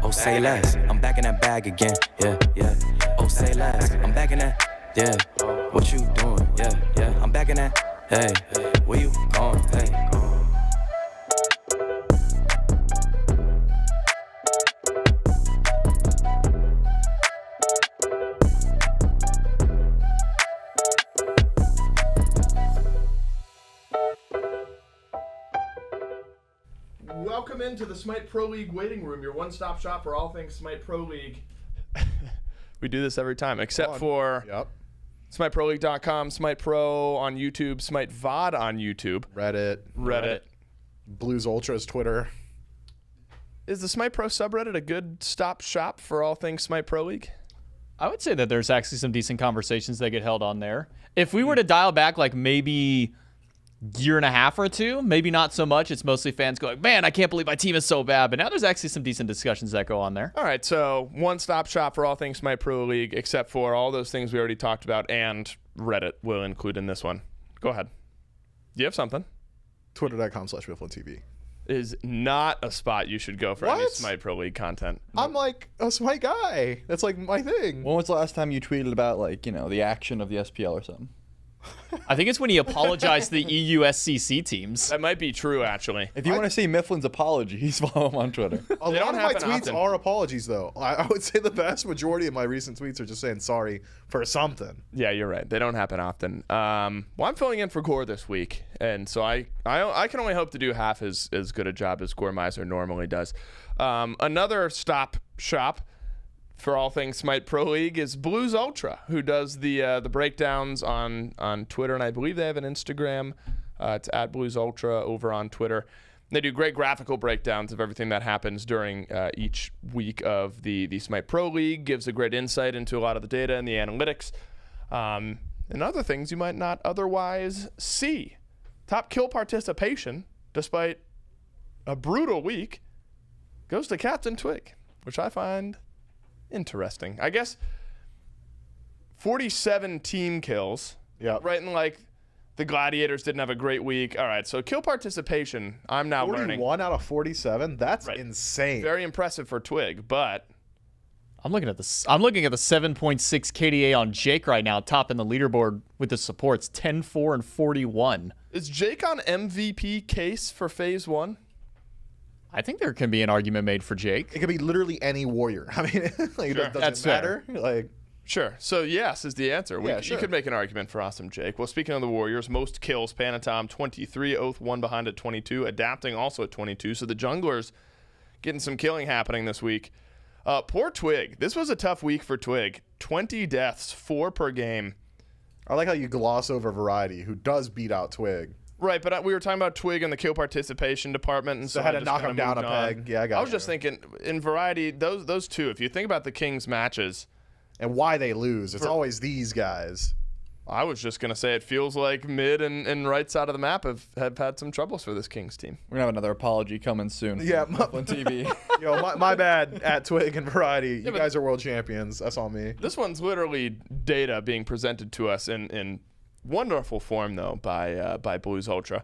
Oh, say less. I'm back in that bag again. Yeah, yeah. Oh, say less. I'm back in that. Yeah. What you doing? Yeah, yeah. I'm back in that. Hey, where you going? Hey. Welcome into the SMITEPro League waiting room, your one-stop shop for all things SMITEPro League. We do this every time, except for SMITEProLeague.com, SMITEPro on YouTube, SMITEVOD on YouTube. Reddit. Blues Ultras Twitter. Is the SMITEPro subreddit a good stop shop for all things SMITEPro League? I would say that there's actually some decent conversations that get held on there. If we were to dial back like maybe year and a half or two, maybe not so much. It's mostly fans going, man, I can't believe my team is so bad. But now there's actually some decent discussions that go on there. All right, so one-stop shop for all things SMITEPro League, except for all those things we already talked about, and Reddit will include in this one. Go ahead. Do you have something? Twitter.com/MifflinTV. Is not a spot you should go for any SMITEPro League content. I'm like a Smite guy. That's like my thing. When was the last time you tweeted about, like, you know, the action of the SPL or something? I think it's when he apologized to the EU SCC teams. That might be true, actually. If you want to see Mifflin's apologies, follow him on Twitter. A lot of my tweets are apologies, though. I would say the vast majority of my recent tweets are just saying sorry for something. Yeah, you're right. They don't happen often. Well, I'm filling in for Gore this week, and so I can only hope to do half as good a job as Gore Miser normally does. Another stop shop for all things SMITEPro League is Blues Ultra, who does the breakdowns on Twitter, and I believe they have an Instagram. It's @BluesUltra over on Twitter. They do great graphical breakdowns of everything that happens during each week of the SMITEPro League, gives a great insight into a lot of the data and the analytics, and other things you might not otherwise see. Top kill participation, despite a brutal week, goes to Captain Twig, which I find interesting. I guess 47 team kills. Yeah. Right, and like the Gladiators didn't have a great week. All right, so kill participation, I'm now learning. 41 out of 47? That's insane. Very impressive for Twig, but I'm looking at the 7.6 KDA on Jake right now, top in the leaderboard with the supports, 10-4 and 41. Is Jake on MVP case for Phase 1? I think there can be an argument made for Jake. It could be literally any warrior. I mean, like, sure. It doesn't matter. Like, sure. So yes is the answer. Sure. You could make an argument for awesome Jake. Well, speaking of the Warriors, most kills, Panatom 23, Oath 1 behind at 22, Adapting also at 22. So the junglers getting some killing happening this week. Poor Twig. This was a tough week for Twig. 20 deaths, 4 per game. I like how you gloss over Variety, who does beat out Twig. Right, but we were talking about Twig and the kill participation department, and so I had to knock him down a peg. Yeah, I was just thinking, in Variety, those two, if you think about the Kings matches and why they lose, it's always these guys. I was just going to say it feels like mid and right side of the map have had some troubles for this Kings team. We're going to have another apology coming soon. Yeah, on TV. Yo, my bad at Twig and Variety. You guys are world champions. That's on me. This one's literally data being presented to us in wonderful form, though, by Blues Ultra.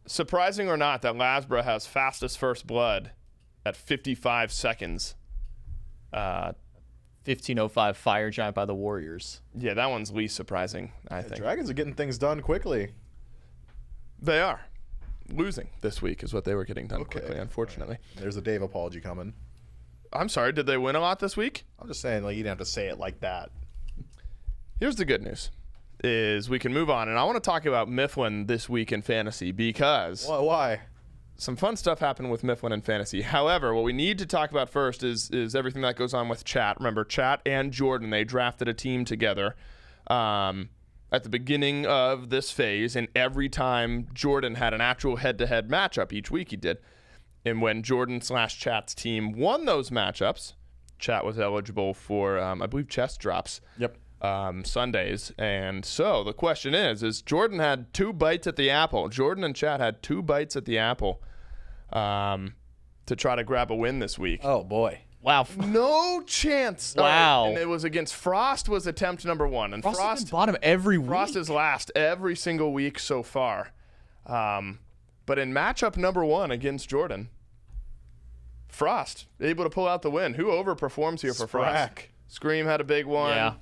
Surprising or not, that Lasbra has fastest first blood at 55 seconds. 15:05 Fire Giant by the Warriors. Yeah, that one's least surprising, I think. Dragons are getting things done quickly. They are. Losing this week is what they were getting done quickly, unfortunately. Right. There's a Dave apology coming. I'm sorry, did they win a lot this week? I'm just saying, like, you didn't have to say it like that. Here's the good news. Is we can move on, and I want to talk about Mifflin this week in fantasy because why? Some fun stuff happened with Mifflin in fantasy. However, what we need to talk about first is everything that goes on with Chat. Remember, Chat and Jordan, they drafted a team together at the beginning of this phase, and every time Jordan had an actual head-to-head matchup, each week he did. And when Jordan/Chat's team won those matchups, Chat was eligible for, I believe, chest drops. Yep. Sundays. And so the question is Jordan had 2 bites at the apple. Jordan and Chat had 2 bites at the apple to try to grab a win this week. Oh, boy. Wow. No chance. Wow. And it was against Frost was attempt number 1. And Frost has been bottom every week. Frost is last every single week so far. But in matchup number 1 against Jordan, Frost able to pull out the win. Who overperforms here for Frost? Scream had a big one. Yeah.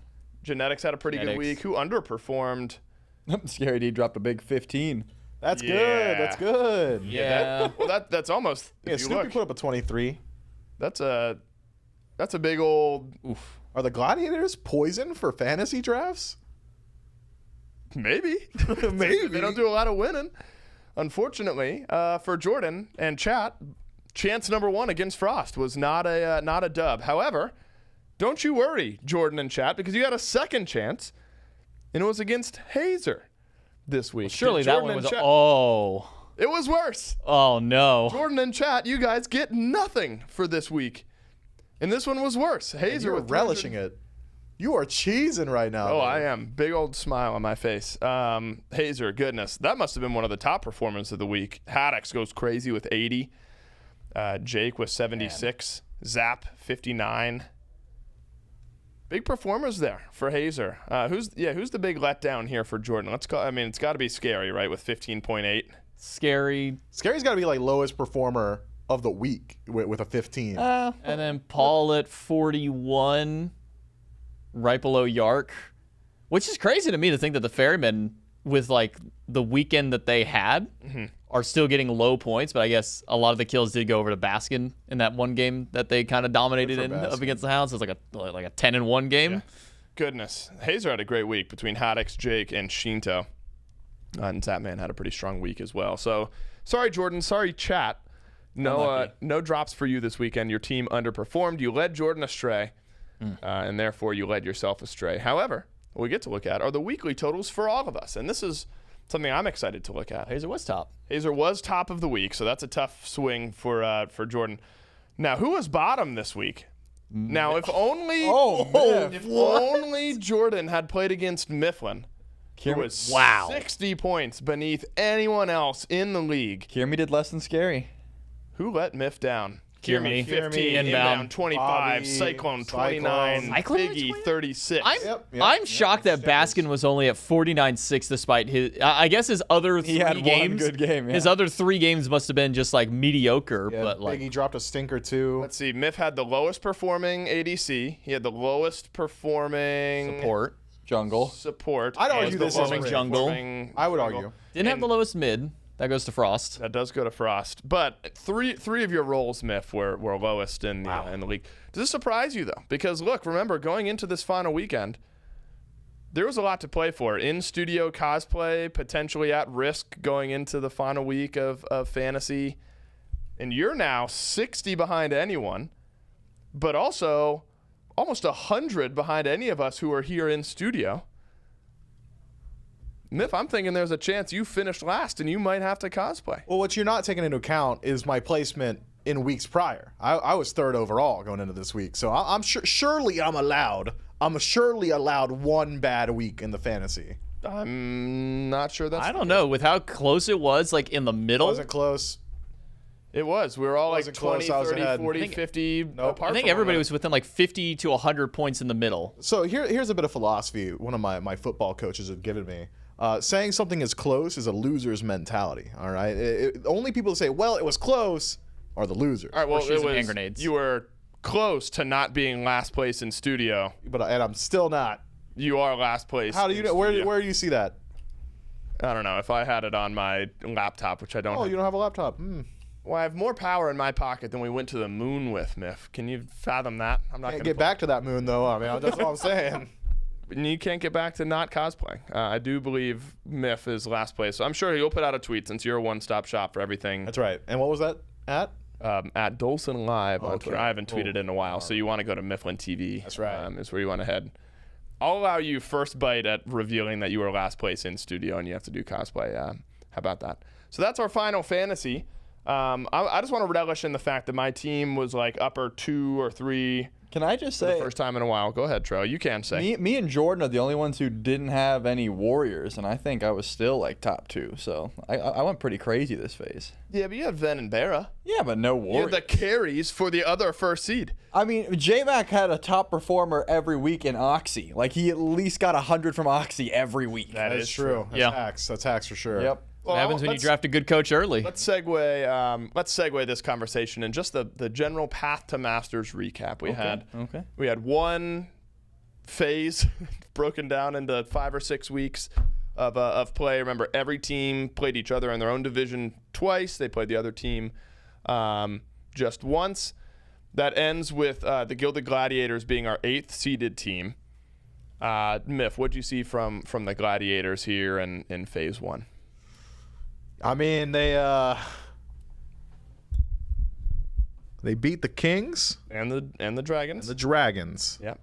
Genetics had a pretty good week. Who underperformed? Scary D dropped a big 15. That's good. That's good. Yeah. That's almost. Yeah, If you Snoopy look, put up a 23. that's a big old. Oof. Are the Gladiators poison for fantasy drafts? Maybe. Maybe they don't do a lot of winning. Unfortunately, for Jordan and chat, chance number 1 against Frost was not a dub. However, don't you worry, Jordan and chat, because you had a second chance, and it was against Hazer this week. Surely that one was. It was worse. Oh no. Jordan and chat, you guys get nothing for this week, and this one was worse. Hazer You're with relishing it. You are cheesing right now. Oh, man. I am. Big old smile on my face. Hazer, goodness. That must have been one of the top performers of the week. Haddix goes crazy with 80. Jake with 76. Zap, 59. Big performers there for Hazer. Who's the big letdown here for Jordan? It's got to be Scary, right, with 15.8. Scary. Scary's got to be like lowest performer of the week with a 15. And then Paul at 41. Right below Yark, which is crazy to me to think that the Ferrymen, with like the weekend that they had, are still getting low points. But I guess a lot of the kills did go over to Baskin in that one game that they kind of dominated in up against the Hounds. It was like a 10-1 game. Yeah. Goodness, Hazer had a great week between Haddix, Jake, and Shinto, and Zapman had a pretty strong week as well. So sorry, Jordan. Sorry, chat. No drops for you this weekend. Your team underperformed. You led Jordan astray. And therefore you led yourself astray. However, what we get to look at are the weekly totals for all of us. And this is something I'm excited to look at. Hazer was top. Hazer was top of the week, so that's a tough swing for Jordan. Now, who was bottom this week? Now, if only only Jordan had played against Mifflin, who was 60 points beneath anyone else in the league. Kiermy did less than Scary. Who let Miff down? Kiermy, 15, inbound 25, Bobby, Cyclone 29, Cyclone Biggie 36. I'm shocked that Baskin was only at 49.6 despite his. I guess his other 3 had games. one good game. Yeah. His other 3 games must have been just like mediocre. Yeah, but like Biggie dropped a stinker too. Let's see. Miff had the lowest performing ADC. He had the lowest performing support. Support. I'd and argue this is performing jungle. I would argue. Didn't have the lowest mid. That goes to Frost. That does go to Frost. But three of your roles, Miff, were lowest in the league. Does this surprise you, though? Because, look, remember, going into this final weekend, there was a lot to play for. In-studio cosplay, potentially at risk going into the final week of Fantasy. And you're now 60 behind anyone, but also almost 100 behind any of us who are here in studio. Miff, I'm thinking there's a chance you finished last and you might have to cosplay. Well, what you're not taking into account is my placement in weeks prior. I was 3rd overall going into this week, so I'm surely I'm surely allowed one bad week in the fantasy. I'm not sure that's. I don't know. With how close it was, like in the middle. Wasn't close. It was. We were all like 20, close. I was 30, ahead. 40, 50 apart. I think from everybody one was within like 50 to 100 points in the middle. So here's a bit of philosophy one of my football coaches have given me. Saying something is close is a loser's mentality, all right? Only people that say, well, it was close are the losers. All right, well, shooting hand grenades. You were close to not being last place in studio. And I'm still not. You are last place. How do you know? Where do you see that? I don't know. If I had it on my laptop, which I don't Oh, have. you don't have a laptop. Well, I have more power in my pocket than we went to the moon with, Miff. Can you fathom that? I'm not Can't gonna get back to that moon, though. I mean, that's what I'm saying. You can't get back to not cosplaying. I do believe Miff is last place. So I'm sure he'll put out a tweet since you're a one-stop shop for everything. That's right. And what was that at? At Dolson Live on Twitter. I haven't tweeted in a while, Right. So you want to go to Mifflin TV. That's right. Is where you want to head. I'll allow you first bite at revealing that you were last place in studio and you have to do cosplay. How about that? So that's our final fantasy. I just want to relish in the fact that my team was like upper 2 or 3. Can I just For say, the first time in a while. Go ahead, Tro. You can say. me and Jordan are the only ones who didn't have any warriors, and I think I was still like top 2. So I went pretty crazy this phase. Yeah, but you had Ven and Barra. Yeah, but no You warriors. had the carries for the other first seed. I mean, J-Mac had a top performer every week in Oxy. Like, he at least got 100 from Oxy every week. That That is is true. That's Yeah. hacks. That's hacks for sure. Yep. What happens when you draft a good coach early? Let's segue this conversation in just the general path to Masters recap. We had one phase broken down into 5 or 6 weeks of play. Remember, every team played each other in their own division twice. They played the other team just once. That ends with the Gilded Gladiators being our 8th seeded team. Miff, what'd you see from the Gladiators here in phase 1? I mean, they beat the Kings and the Dragons. The Dragons. Yep.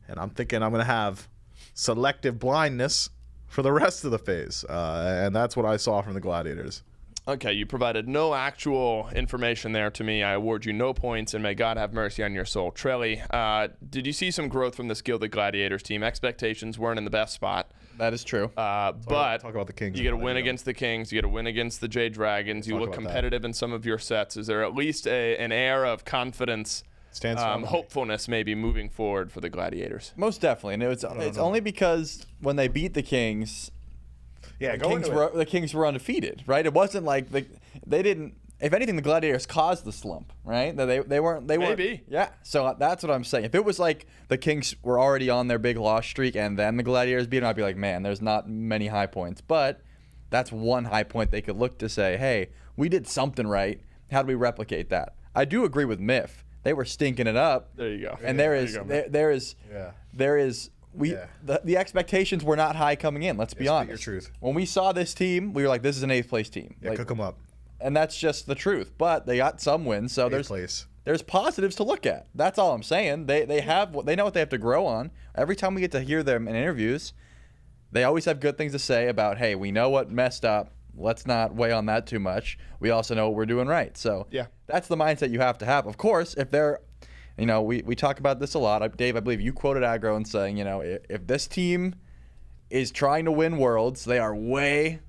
And I'm thinking I'm going to have selective blindness for the rest of the phase. And that's what I saw from the Gladiators. Okay, you provided no actual information there to me. I award you no points, and may God have mercy on your soul. Trelly, did you see some growth from this Gilded Gladiators team? Expectations weren't in the best spot. That is true. But talk about the Kings. You get a win against the Kings. You get a win against the Jade Dragons. You look competitive in some of your sets. Is there at least an air of confidence, hopefulness maybe moving forward for the Gladiators? Most definitely. And it's only because when they beat the Kings, the Kings were undefeated, right? It wasn't like they didn't. If anything, the Gladiators caused the slump, right? They weren't. Maybe. Yeah. So that's what I'm saying. If it was like the Kings were already on their big loss streak and then the Gladiators beat them, I'd be like, man, there's not many high points. But that's one high point they could look to say, hey, we did something right. How do we replicate that? I do agree with Miff. They were stinking it up. There you go. And the expectations were not high coming in. Let's be honest. Your truth. When we saw this team, we were like, this is an 8th place team. Yeah, cook them up. And that's just the truth. But they got some wins, so there's positives to look at. That's all I'm saying. They know what they have to grow on. Every time we get to hear them in interviews, they always have good things to say about, hey, we know what messed up. Let's not weigh on that too much. We also know what we're doing right. So that's the mindset you have to have. Of course, if they're we talk about this a lot. Dave, I believe you quoted Aggro and saying, if this team is trying to win Worlds, they are way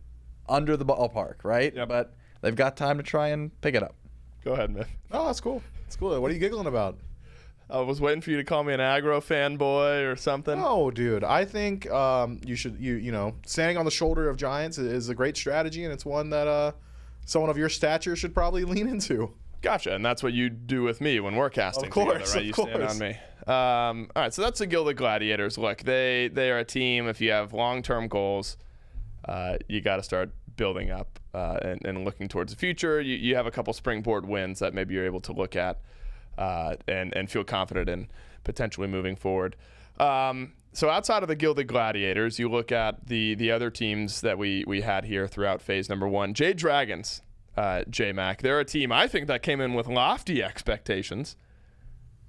under the ballpark, right? Yep. But they've got time to try and pick it up. Go ahead, Miff. Oh, that's cool. That's cool. What are you giggling about? I was waiting for you to call me an Aggro fanboy or something. No, dude. I think you should standing on the shoulder of giants is a great strategy, and it's one that someone of your stature should probably lean into. Gotcha, and that's what you do with me when we're casting together, right? You stand on me. All right, so that's the Gilded Gladiators. Look, they are a team. If you have long-term goals, you got to start building up and looking towards the future. You have a couple springboard wins that maybe you're able to look at and feel confident in potentially moving forward. So outside of the Gilded Gladiators, you look at the other teams that we had here throughout phase number 1. Jade Dragons. J-Mac. They're a team, I think, that came in with lofty expectations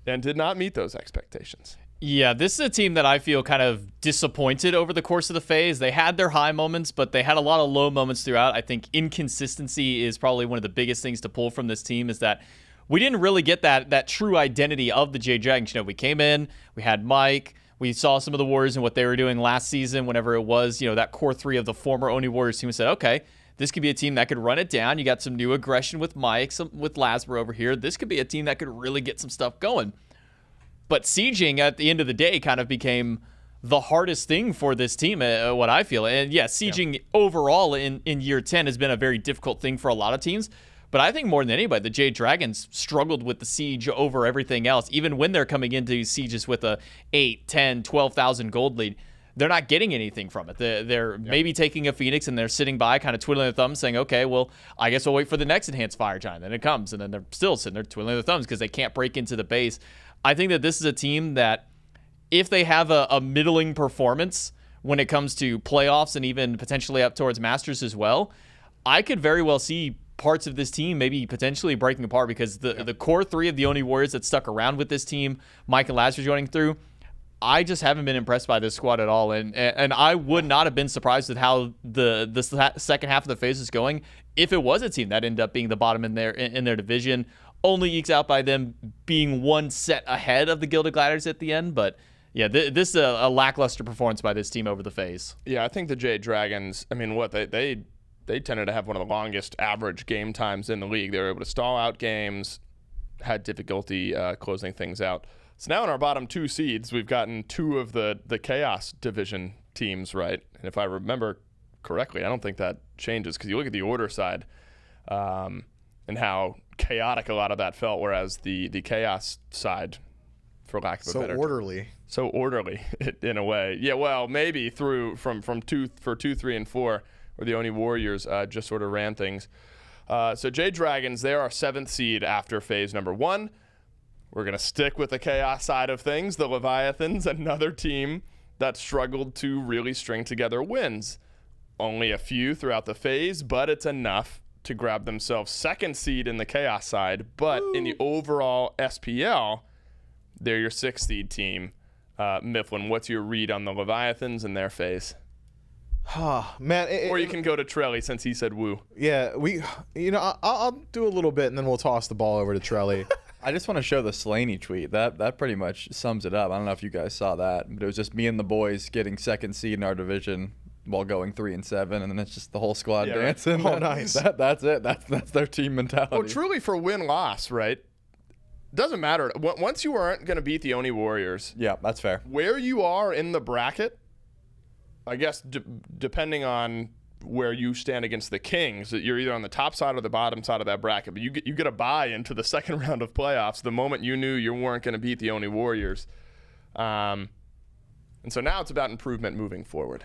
and did not meet those expectations. Yeah, this is a team that I feel kind of disappointed over the course of the phase. They had their high moments, but they had a lot of low moments throughout. I think inconsistency is probably one of the biggest things to pull from this team, is that we didn't really get that true identity of the Jade Dragons. We came in, we had Mike, we saw some of the Warriors and what they were doing last season whenever it was, that core 3 of the former Oni Warriors team. We said, okay, this could be a team that could run it down. You got some new aggression with Mike, with Lasper over here. This could be a team that could really get some stuff going. But sieging at the end of the day kind of became the hardest thing for this team, what I feel. And sieging overall in year 10 has been a very difficult thing for a lot of teams. But I think more than anybody, the Jade Dragons struggled with the siege over everything else. Even when they're coming into sieges with a 8, 10, 12,000 gold lead, they're not getting anything from it. They're maybe taking a Phoenix and they're sitting by kind of twiddling their thumbs saying, okay, well, I guess we'll wait for the next enhanced fire giant. Then it comes, and then they're still sitting there twiddling their thumbs because they can't break into the base. I think that this is a team that if they have a middling performance when it comes to playoffs and even potentially up towards Masters as well, I could very well see parts of this team maybe potentially breaking apart because the core 3 of the Oni Warriors that stuck around with this team, Mike and Lasper joining through, I just haven't been impressed by this squad at all, and I would not have been surprised with how the second half of the phase is going if it was a team that ended up being the bottom in their division, only ekes out by them being one set ahead of the Gilded Gladiators at the end. But yeah, this is a lackluster performance by this team over the phase. Yeah, I think the Jade Dragons, I mean, they tended to have one of the longest average game times in the league. They were able to stall out games, had difficulty closing things out. So now in our bottom 2 seeds, we've gotten 2 of the Chaos Division teams, right? And if I remember correctly. I don't think that changes because you look at the order side and how chaotic a lot of that felt, whereas the chaos side, for lack of a better term, so orderly in a way. Yeah, well, maybe from 2, 3, and 4, where the Oni Warriors just sort of ran things. So Jade Dragons, they're our 7th seed after phase number 1. We're going to stick with the chaos side of things. The Leviathans, another team that struggled to really string together wins. Only a few throughout the phase, but it's enough to grab themselves 2nd seed in the chaos side. But in the overall SPL, they're your 6th seed team. Mifflin, what's your read on the Leviathans and their phase? Man, or you can go to Trelly since he said woo. Yeah, I'll do a little bit and then we'll toss the ball over to Trelly. I just want to show the Slaney tweet. That pretty much sums it up. I don't know if you guys saw that, but it was just me and the boys getting 2nd seed in our division while going 3-7, and then it's just the whole squad dancing. Right. Oh, nice. That's it. That's their team mentality. Well, truly for win-loss, right? Doesn't matter. Once you aren't going to beat the Oni Warriors. Yeah, that's fair. Where you are in the bracket, I guess depending on where you stand against the Kings, that you're either on the top side or the bottom side of that bracket, but you get a bye into the 2nd round of playoffs the moment you knew you weren't going to beat the Oni Warriors. And so now it's about improvement moving forward.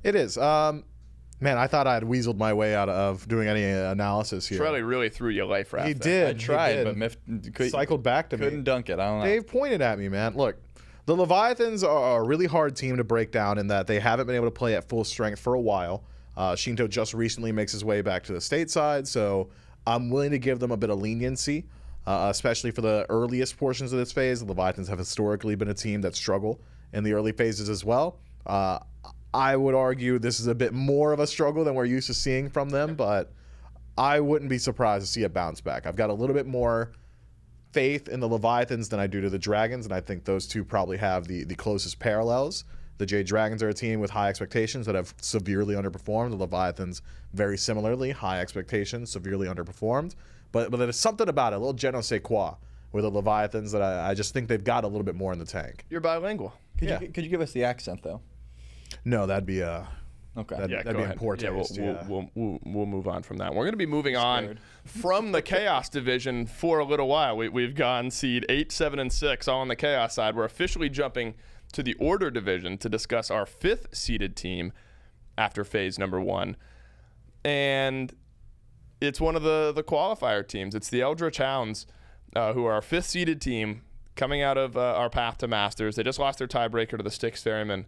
It is. Man, I thought I had weaseled my way out of doing any analysis here. Trelly really threw you life raft. He did. I tried, but Miff cycled back to me. Couldn't dunk it. I don't know. Dave pointed at me, man. Look, the Leviathans are a really hard team to break down in that they haven't been able to play at full strength for a while. Shinto just recently makes his way back to the stateside, so I'm willing to give them a bit of leniency, especially for the earliest portions of this phase. The Leviathans have historically been a team that struggle in the early phases as well. I would argue this is a bit more of a struggle than we're used to seeing from them, but I wouldn't be surprised to see a bounce back. I've got a little bit more faith in the Leviathans than I do to the Dragons, and I think those two probably have the closest parallels. The Jade Dragons are a team with high expectations that have severely underperformed. The Leviathans, very similarly, high expectations, severely underperformed. But there's something about it, a little je ne sais quoi with the Leviathans that I just think they've got a little bit more in the tank. You're bilingual. Could you give us the accent, though? No, that'd be okay. That'd be in poor taste. We'll move on from that. We're going to be moving on from the Chaos division for a little while. We've gone seed 8, 7, and 6 all on the Chaos side. We're officially jumping to the Order division to discuss our 5th seeded team after phase number 1. And it's one of the qualifier teams. It's the Eldritch Hounds, who are our 5th seeded team coming out of our path to Masters. They just lost their tiebreaker to the Styx Ferrymen.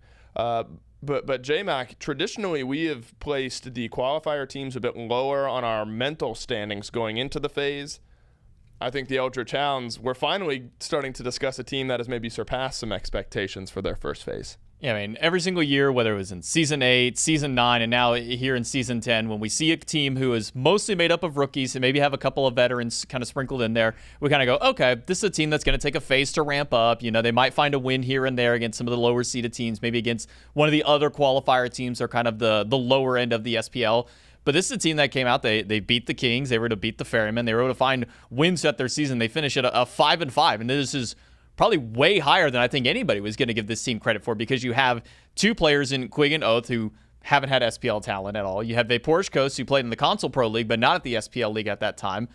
But J-Mac, traditionally we have placed the qualifier teams a bit lower on our mental standings going into the phase. I think the Eldritch Hounds, we're finally starting to discuss a team that has maybe surpassed some expectations for their first phase. Yeah, I mean, every single year, whether it was in Season 8, Season 9, and now here in Season 10, when we see a team who is mostly made up of rookies and maybe have a couple of veterans kind of sprinkled in there, we kind of go, okay, this is a team that's going to take a phase to ramp up. You know, they might find a win here and there against some of the lower seeded teams, maybe against one of the other qualifier teams or kind of the lower end of the SPL. But this is a team that came out, they beat the Kings, they were able to beat the Ferrymen, they were able to find wins at their season. They finished at a 5-5, and this is probably way higher than I think anybody was going to give this team credit for, because you have 2 players in Quig and Oath who haven't had SPL talent at all. You have Vaporishkos, who played in the Console Pro League, but not at the SPL League at that time.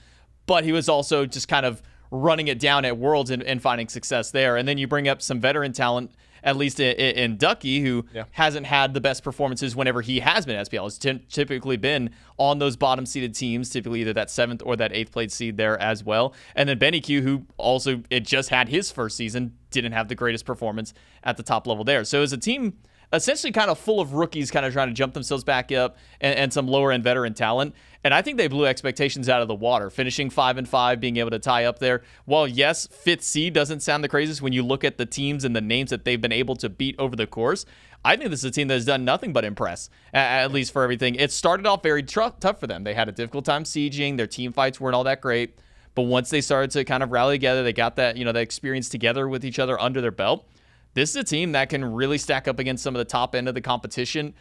But he was also just kind of running it down at Worlds and finding success there. And then you bring up some veteran talent, at least in Ducky, who hasn't had the best performances whenever he has been SPL. It's typically been on those bottom-seeded teams, typically either that 7th or that 8th-placed seed there as well. And then Benny Q, who also just had his first season, didn't have the greatest performance at the top level there. So it was a team essentially kind of full of rookies kind of trying to jump themselves back up and some lower-end veteran talent. And I think they blew expectations out of the water, finishing 5-5, being able to tie up there. While, yes, 5th seed doesn't sound the craziest when you look at the teams and the names that they've been able to beat over the course, I think this is a team that has done nothing but impress, at least for everything. It started off very tough for them. They had a difficult time sieging. Their team fights weren't all that great. But once they started to kind of rally together, they got that, that experience together with each other under their belt. This is a team that can really stack up against some of the top end of the competition.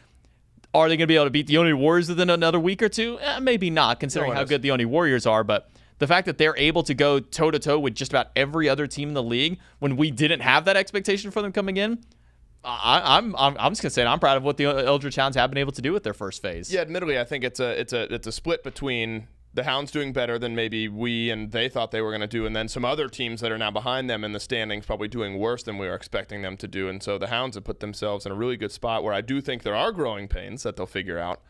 Are they going to be able to beat the Oni Warriors within another week or two? Maybe not, considering how good the Oni Warriors are. But the fact that they're able to go toe-to-toe with just about every other team in the league when we didn't have that expectation for them coming in, I'm just gonna say I'm proud of what the Eldritch Hounds have been able to do with their first phase. Yeah, admittedly, I think it's a split between the Hounds doing better than maybe we and they thought they were going to do, and then some other teams that are now behind them in the standings probably doing worse than we were expecting them to do. And so the Hounds have put themselves in a really good spot where I do think there are growing pains that they'll figure out.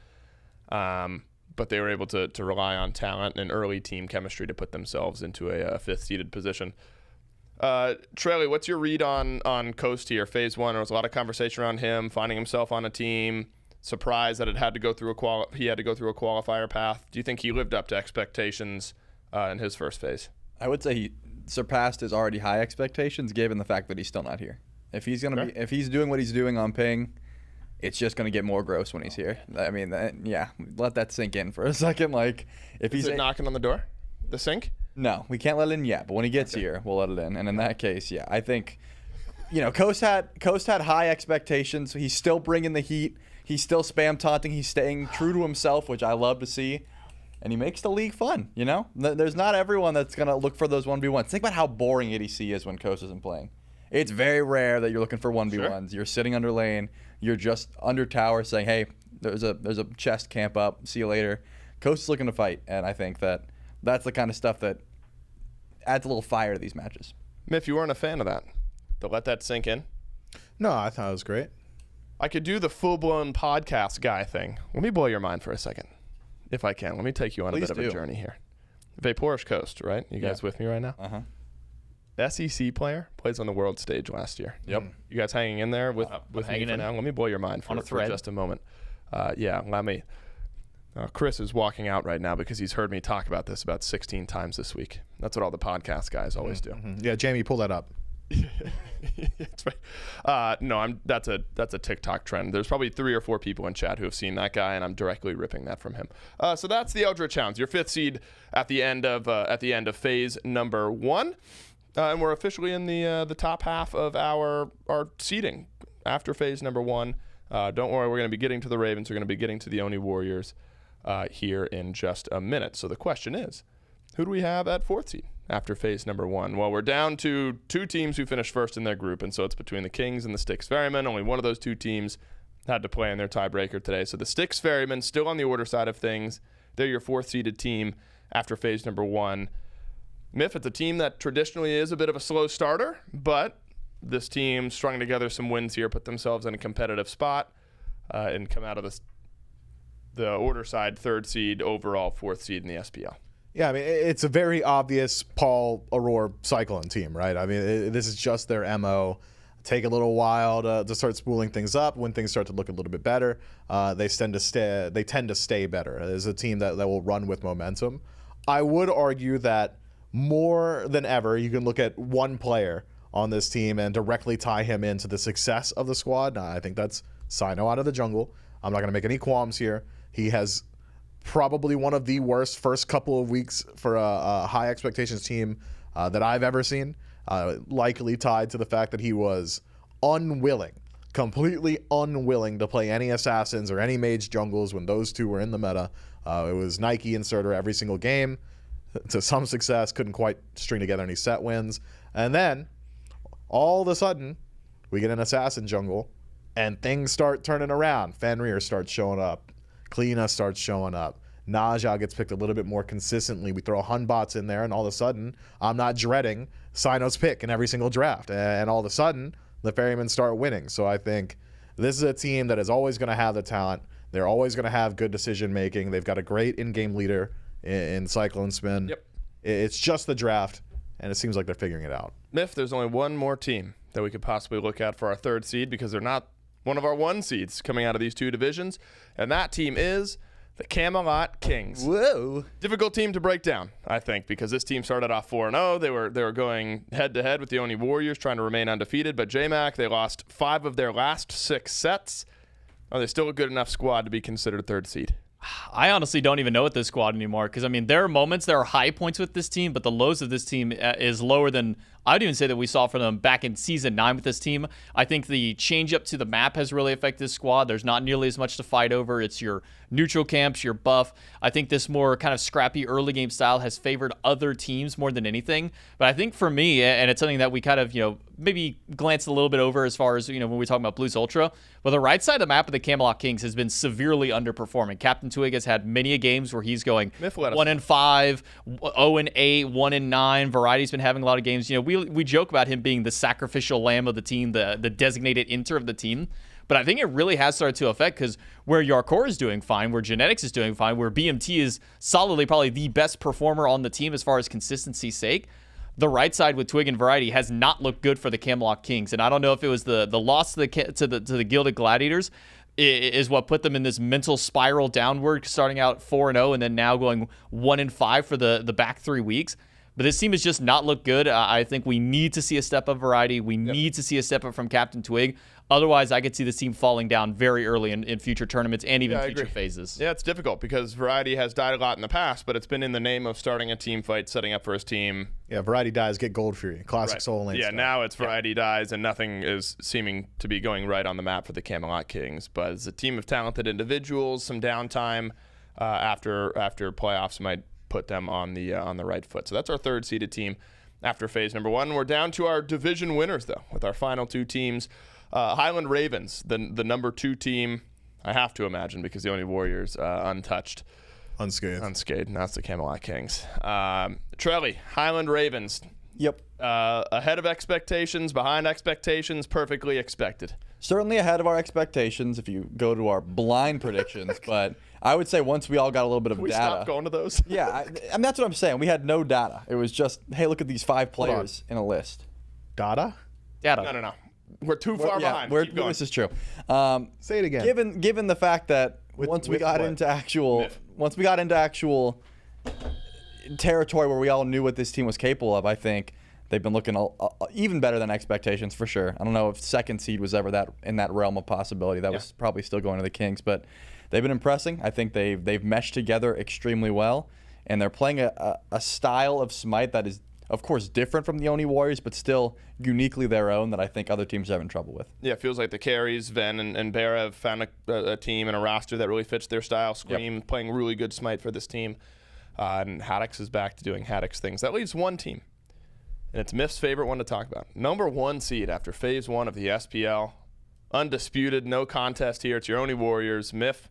But they were able to rely on talent and early team chemistry to put themselves into a fifth-seeded position. Trelly, what's your read on Coast here? Phase 1, there was a lot of conversation around him finding himself on a team. Surprised that it had to go through he had to go through a qualifier path. Do you think he lived up to expectations in his first phase? I would say he surpassed his already high expectations, given the fact that he's still not here. If he's if he's doing what he's doing on ping, it's just gonna get more gross when he's here. I mean, let that sink in for a second. Like, if Is it knocking on the door, the sink? No, we can't let it in yet. But when he gets here, we'll let it in. And in that case, yeah, I think, Coast had high expectations. He's still bringing the heat. He's still spam taunting. He's staying true to himself, which I love to see. And he makes the league fun, There's not everyone that's going to look for those 1v1s. Think about how boring ADC is when Coast isn't playing. It's very rare that you're looking for 1v1s. Sure. You're sitting under lane. You're just under tower saying, hey, there's a chest camp up. See you later. Coast is looking to fight. And I think that's the kind of stuff that adds a little fire to these matches. Miff, you weren't a fan of that. To let that sink in? No, I thought it was great. I could do the full-blown podcast guy thing. Let me blow your mind for a second, if I can. Let me take you on a bit of a journey here. Vaporish Coast, right? You guys with me right now? Uh-huh. SEC player, plays on the world stage last year. Yep. You guys hanging in there with hanging me for now? Let me blow your mind for just a moment. Let me. Chris is walking out right now because he's heard me talk about this about 16 times this week. That's what all the podcast guys always do. Mm-hmm. Yeah, Jamie, pull that up. That's right. No, that's a TikTok trend. There's probably 3 or 4 people in chat who have seen that guy, and I'm directly ripping that from him. So that's the Eldritch Hounds, your 5th seed at the end of phase number 1, and we're officially in the top half of our seeding after phase number 1. Don't worry, we're going to be getting to the Ravens. We're going to be getting to the Oni Warriors here in just a minute. So the question is, who do we have at 4th seed after phase number 1? Well, we're down to 2 teams who finished first in their group, and so it's between the Kings and the Styx Ferrymen. Only one of those 2 teams had to play in their tiebreaker today. So the Styx Ferrymen still on the order side of things. They're your 4th seeded team after phase number 1. Miff, it's a team that traditionally is a bit of a slow starter, but this team strung together some wins here, put themselves in a competitive spot, and come out of the order side 3rd seed, overall 4th seed in the SPL. Yeah, I mean, it's a very obvious Paul Aurora Cyclone team, right? I mean, this is just their MO. Take a little while to start spooling things up. When things start to look a little bit better, they tend to stay better. It's a team that will run with momentum. I would argue that more than ever, you can look at one player on this team and directly tie him into the success of the squad. I think that's Sino out of the jungle. I'm not going to make any qualms here. He has probably one of the worst first couple of weeks for a high expectations team that I've ever seen, likely tied to the fact that he was completely unwilling to play any assassins or any mage jungles when those 2 were in the meta. It was Nike and Surtur every single game to some success, couldn't quite string together any set wins. And then all of a sudden we get an assassin jungle and things start turning around. Fenrir starts showing up. Kleena starts showing up. Naja gets picked a little bit more consistently. We throw Hunbots in there, and all of a sudden, I'm not dreading Sino's pick in every single draft. And all of a sudden, the Ferrymen start winning. So I think this is a team that is always going to have the talent. They're always going to have good decision-making. They've got a great in-game leader in Cyclone Spin. Yep. It's just the draft, and it seems like they're figuring it out. Miff, there's only one more team that we could possibly look at for our 3rd seed because they're not one of our 1 seeds coming out of these 2 divisions, and that team is the Camelot Kings. Whoa. Difficult team to break down, I think, because this team started off 4-0. They were going head-to-head with the Oni Warriors, trying to remain undefeated, but JMac, they lost 5 of their last 6 sets. Are they still a good enough squad to be considered 3rd seed? I honestly don't even know with this squad anymore because, I mean, there are moments, there are high points with this team, but the lows of this team is lower than I'd even say that we saw from them back in Season 9 with this team. I think the change up to the map has really affected this squad. There's not nearly as much to fight over. It's your neutral camps, you're buff. I think this more kind of scrappy early game style has favored other teams more than anything. But I think for me, and it's something that we kind of, maybe glanced a little bit over as far as, when we're talking about Blues Ultra, but the right side of the map of the Camelot Kings has been severely underperforming. Captain Twig has had many games where he's going 1-5, 0-8, 1-9. Variety's been having a lot of games. We joke about him being the sacrificial lamb of the team, the designated inter of the team. But I think it really has started to affect, because where Yarkor is doing fine, where Genetics is doing fine, where BMT is solidly probably the best performer on the team as far as consistency's sake, the right side with Twig and Variety has not looked good for the Camelot Kings. And I don't know if it was the loss to the Gilded Gladiators is what put them in this mental spiral downward, starting out 4-0 and then now going 1-5 for the back 3 weeks. But this team has just not looked good. I think we need to see a step up Variety. We need to see a step up from Captain Twig. Otherwise, I could see this team falling down very early in future tournaments and even future phases. Yeah, it's difficult because Variety has died a lot in the past, but it's been in the name of starting a team fight, setting up for his team. Yeah, Variety dies, get Gold Fury. Classic Soul Lane. Yeah, stuff. now it's Variety dies, and nothing is seeming to be going right on the map for the Camelot Kings. But it's a team of talented individuals, some downtime after playoffs might put them on the right foot. So that's our third seeded team after phase number 1. We're down to our division winners, though, with our final 2 teams. Highland Ravens, the number 2 team, I have to imagine, because the only Warriors untouched. Unscathed. Now it's the Camelot Kings. Trelly, Highland Ravens. Yep. Ahead of expectations, behind expectations, perfectly expected. Certainly ahead of our expectations if you go to our blind predictions, but I would say once we all got a little bit of Can we data. stop going to those? Yeah, and that's what I'm saying. We had no data. It was just, hey, look at these 5 players in a list. Data? No. We're too far behind. Keep going. This is true. Say it again. Given the fact that once we got into actual territory where we all knew what this team was capable of, I think they've been looking even better than expectations for sure. I don't know if second seed was ever in that realm of possibility. That was probably still going to the Kings, but they've been impressing. I think they've meshed together extremely well, and they're playing a style of Smite that is, of course, different from the Oni Warriors, but still uniquely their own that I think other teams are having trouble with. Yeah, it feels like the carries, Ven and Bear have found a team and a roster that really fits their style. Scream playing really good Smite for this team. And Haddix is back to doing Haddix things. That leaves one team, and it's Miff's favorite one to talk about. Number 1 seed after phase 1 of the SPL. Undisputed, no contest here. It's your Oni Warriors. Miff,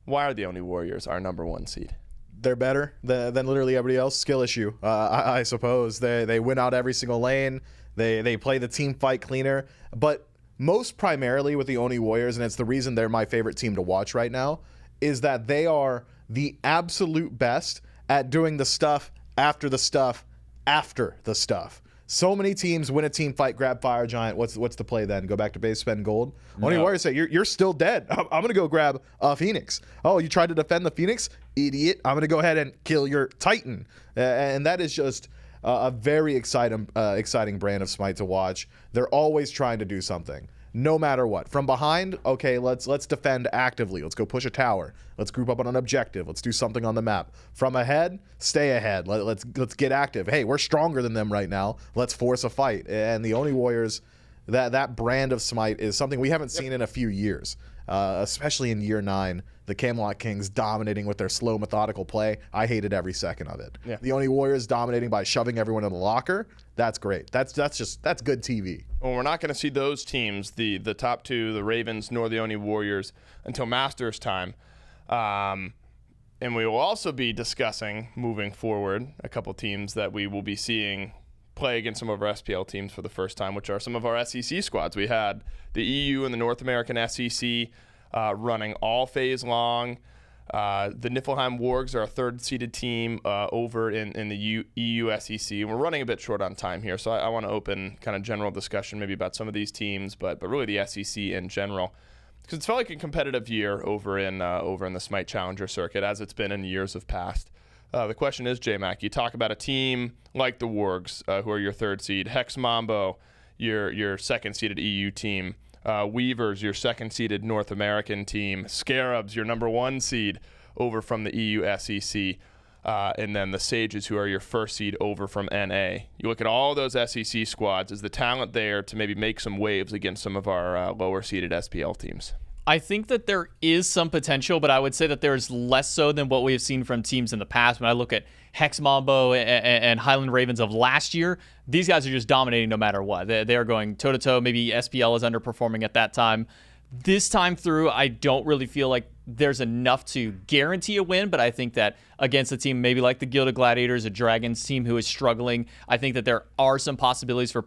why are the Oni Warriors our number 1 seed? They're better than literally everybody else. Skill issue, I suppose. They win out every single lane. They play the team fight cleaner. But most primarily with the Oni Warriors, and it's the reason they're my favorite team to watch right now, is that they are the absolute best at doing the stuff after the stuff after the stuff. So many teams win a team fight, grab Fire Giant. What's the play then? Go back to base, spend gold? No. Oni Warriors say, you're still dead. I'm going to go grab a Phoenix. Oh, you tried to defend the Phoenix? Idiot. I'm going to go ahead and kill your Titan. And that is just a very exciting brand of Smite to watch. They're always trying to do something, no matter what. From behind, okay, let's defend actively. Let's go push a tower. Let's group up on an objective. Let's do something on the map. From ahead, stay ahead. Let's get active. Hey, we're stronger than them right now. Let's force a fight. And the Oni Warriors, that brand of Smite is something we haven't seen in a few years, especially in year 9. The Camelot Kings dominating with their slow, methodical play. I hated every second of it. Yeah. The Oni Warriors dominating by shoving everyone in the locker. That's great. That's good TV. Well, we're not going to see those teams, the top 2, the Ravens nor the Oni Warriors, until Masters time. And we will also be discussing, moving forward, a couple teams that we will be seeing play against some of our SPL teams for the first time, which are some of our SEC squads. We had the EU and the North American SEC running all phase long. The Niflheim Wargs are a third-seeded team over in the EU SEC. We're running a bit short on time here, so I want to open kind of general discussion maybe about some of these teams, but really the SEC in general. Because it's felt like a competitive year over in the Smite Challenger circuit, as it's been in years of past. The question is, J-Mac, you talk about a team like the Wargs, who are your third seed, Hex Mambo, your second-seeded EU team, Weavers, your second-seeded North American team, Scarabs, your number 1 seed over from the EU SEC, and then the Sages, who are your first seed over from NA. You look at all those SEC squads. Is the talent there to maybe make some waves against some of our lower-seeded SPL teams? I think that there is some potential, but I would say that there's less so than what we have seen from teams in the past. When I look at Hex Mambo and Highland Ravens of last year, these guys are just dominating no matter what. They are going toe-to-toe. Maybe SPL is underperforming at that time. This time through, I don't really feel like there's enough to guarantee a win, but I think that against a team maybe like the Gilded Gladiators, a Dragons team who is struggling, I think that there are some possibilities for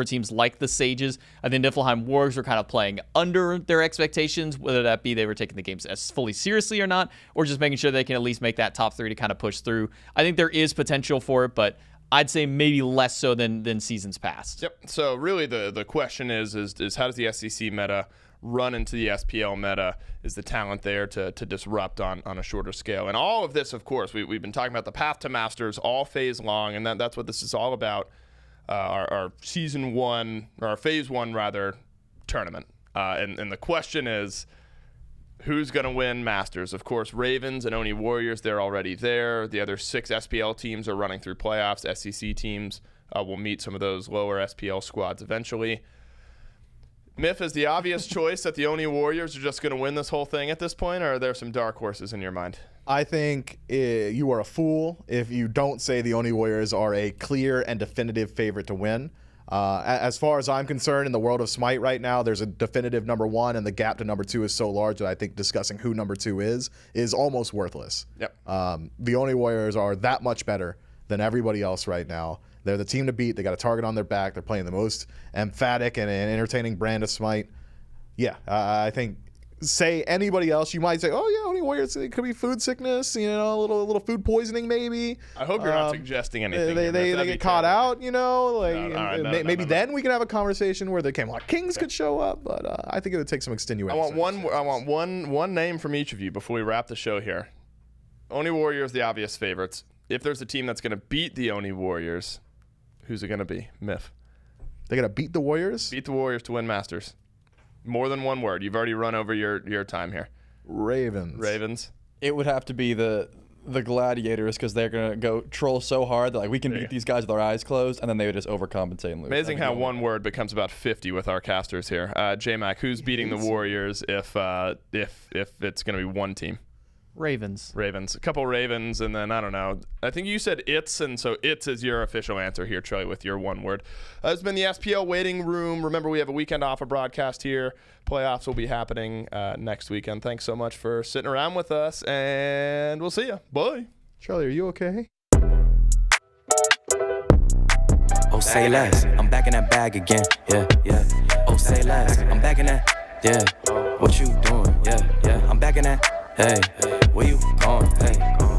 teams like the Sages. I think Niflheim Wargs were kind of playing under their expectations, whether that be they were taking the games as fully seriously or not, or just making sure they can at least make that top 3 to kind of push through. I think there is potential for it, but I'd say maybe less so than seasons past. Yep. So really the question is how does the SEC meta run into the SPL meta? Is the talent there to disrupt on a shorter scale? And all of this, of course, we've been talking about the path to Masters all phase long, and that's what this is all about. Our season 1, or our phase 1 rather, tournament. And the question is, who's going to win Masters? Of course, Ravens and Oni Warriors, they're already there. The other 6 SPL teams are running through playoffs. SEC teams will meet some of those lower SPL squads eventually. Myth is the obvious choice that the Oni Warriors are just going to win this whole thing at this point, or are there some dark horses in your mind? I think you are a fool if you don't say the Oni Warriors are a clear and definitive favorite to win. As far as I'm concerned, in the world of Smite right now, there's a definitive number 1, and the gap to number 2 is so large that I think discussing who number 2 is almost worthless. Yep. The Oni Warriors are that much better than everybody else right now. They're the team to beat. They got a target on their back. They're playing the most emphatic and entertaining brand of Smite. Yeah, I think say anybody else, you might say, oh yeah, Oni Warriors, it could be food sickness, a little food poisoning maybe. I hope you're not suggesting anything. They get caught out, maybe no. Then we can have a conversation where the Camelot Kings could show up, but I think it would take some extenuating. I want one name from each of you before we wrap the show here. Oni Warriors, the obvious favorites. If there's a team that's going to beat the Oni Warriors, who's it going to be? Myth. They're going to beat the Warriors? Beat the Warriors to win Masters. More than one word. You've already run over your time here. Ravens. It would have to be the Gladiators, because they're going to go troll so hard that we can beat these guys with our eyes closed, and then they would just overcompensate and lose. Amazing how one word becomes about 50 with our casters here. J-Mac, who's beating the Warriors if it's going to be one team? Ravens. A couple Ravens, and then I don't know. I think you said it's, and so it's is your official answer here, Charlie, with your one word. It's been the SPL waiting room. Remember, we have a weekend off of broadcast here. Playoffs will be happening next weekend. Thanks so much for sitting around with us, and we'll see you. Bye. Charlie, are you okay? Oh, say less. I'm back in that bag again. Yeah. Oh, say less. I'm back in that. Yeah. What you doing? Yeah. I'm back in that. Hey, where you going? Hey.